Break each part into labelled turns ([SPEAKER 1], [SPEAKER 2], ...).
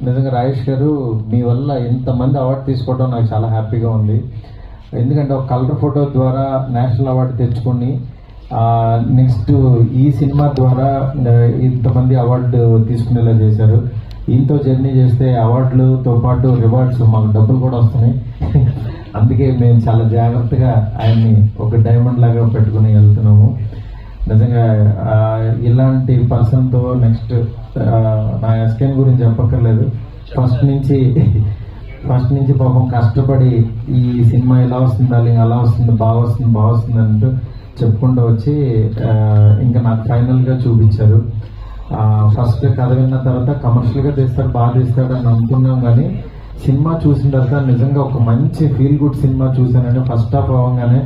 [SPEAKER 1] నిజంగా రాజేష్ గారు మీ వల్ల ఇంతమంది అవార్డు తీసుకోవడం నాకు చాలా హ్యాపీగా ఉంది. ఎందుకంటే ఒక కలర్ ఫోటో ద్వారా నేషనల్ అవార్డు తెచ్చుకొని నెక్స్ట్ ఈ సినిమా ద్వారా ఇంతమంది అవార్డు తీసుకునేలా చేశారు. ఈయనతో జర్నీ చేస్తే అవార్డులతో పాటు రివార్డ్స్ మాకు డబ్బులు కూడా వస్తున్నాయి. అందుకే మేము చాలా జాగ్రత్తగా ఆయన్ని ఒక డైమండ్ లాగా పెట్టుకుని వెళ్తున్నాము. నిజంగా ఇలాంటి పర్సన్తో నెక్స్ట్ నా ఎస్కేన్ గురించి చెప్పక్కర్లేదు. ఫస్ట్ నుంచి పాపం కష్టపడి ఈ సినిమా ఇలా వస్తుంది అలా వస్తుంది బాగా వస్తుంది అంటూ చెప్పుకుంటూ వచ్చి ఇంకా నాకు ఫైనల్గా చూపించారు. ఫస్ట్ కథ విన్న తర్వాత కమర్షియల్గా తీస్తాడు బాగా తీస్తాడు అని అనుకున్నాం, కానీ సినిమా చూసిన తర్వాత నిజంగా ఒక మంచి ఫీల్ గుడ్ సినిమా చూశానండి. ఫస్ట్ హాఫ్ అవ్వగానే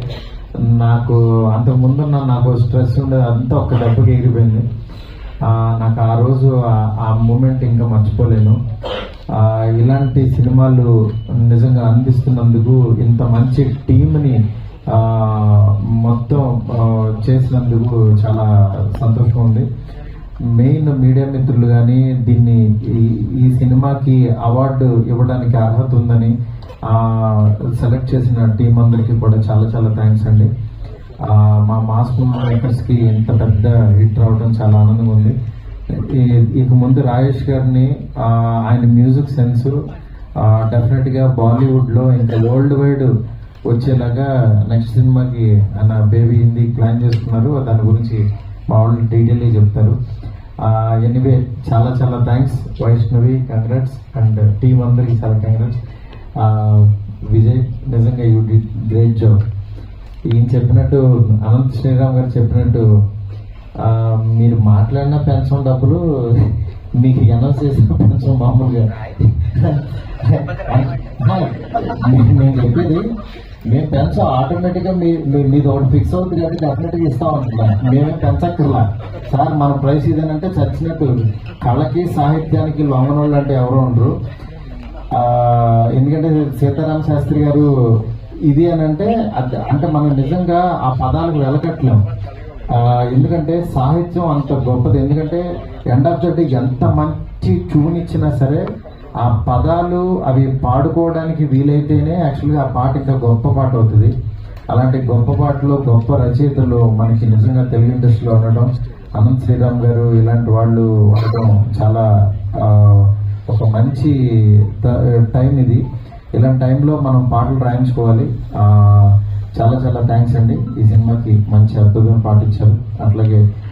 [SPEAKER 1] నాకు అంతకుముందు నాకు స్ట్రెస్ ఉండేది అంతా ఒక్క దెబ్బకి ఎగిరిపోయింది. నాకు ఆ రోజు ఆ మూమెంట్ ఇంకా మర్చిపోలేను. ఇలాంటి సినిమాలు నిజంగా అందిస్తున్నందుకు, ఇంత మంచి టీంని మొత్తం చేసినందుకు చాలా సంతోషంగా ఉంది. మెయిన్ మీడియా మిత్రులు కానీ దీన్ని ఈ సినిమాకి అవార్డు ఇవ్వడానికి అర్హత ఉందని సెలెక్ట్ చేసిన టీం అందరికీ కూడా చాలా చాలా థ్యాంక్స్ అండి. మా మాస్ మూవీ మేకర్స్కి ఇంత పెద్ద హిట్ రావడం చాలా ఆనందంగా ఉంది. ఇక ముందు రాజేష్ గారిని ఆయన మ్యూజిక్ సెన్స్ డెఫినెట్గా బాలీవుడ్లో ఇంకా వరల్డ్ వైడ్ వచ్చేలాగా నెక్స్ట్ సినిమాకి ఆయన బేబీ హిందీ ప్లాన్ చేస్తున్నారు. దాని గురించి మా వాళ్ళు డీటెయిల్గా చెప్తారు. ఎనీవే చాలా చాలా thanks Vaishnavi, congrats, and team అందరికి చాలా కంగ్రాట్స్. విజయ్, నిజంగా యూ డిడ్ గ్రేట్ జాబ్. ఈయన చెప్పినట్టు, అనంత్ శ్రీరామ్ గారు చెప్పినట్టు, మీరు మాట్లాడిన పెన్షన్ డబ్బులు మీకు అనౌన్స్ చేసిన పెన్షన్ మామూలుగా నేను చెప్పేది, మేము పెన్షన్ ఆటోమేటిక్గా మీది ఒకటి ఫిక్స్ అవుతుంది కాబట్టి డెఫినెట్గా ఇస్తాం అంటున్నా. మేమే పెంచక్కర్లా సార్, మన ప్రైస్ ఇదేనంటే చచ్చినట్టు. కళకి సాహిత్యానికి లొంగనోళ్ళు అంటే ఎవరు ఉండరు. ఎందుకంటే సీతారామ శాస్త్రి గారు ఇది అని అంటే మనం నిజంగా ఆ పదాలకు వెలకట్లేం. ఎందుకంటే సాహిత్యం అంత గొప్పది. ఎందుకంటే ఎండ్ ఆఫ్ ద డే ఎంత మంచి ట్యూన్ ఇచ్చినా సరే ఆ పదాలు అవి పాడుకోవడానికి వీలైతేనే యాక్చువల్గా ఆ పాట ఇంకా గొప్ప పాట అవుతుంది. అలాంటి గొప్ప పాటలు, గొప్ప రచయితలు మనకి నిజంగా తెలుగు ఇండస్ట్రీలో ఉండడం, అనంత్ శ్రీరామ్ గారు ఇలాంటి వాళ్ళు ఉండడం చాలా ఒక మంచి టైం ఇది. ఇలాంటి టైంలో మనం పాటలు రాయించుకోవాలి. చాలా చాలా థ్యాంక్స్ అండి. ఈ సినిమాకి మంచి అద్భుతమైన పాట ఇచ్చారు. అట్లాగే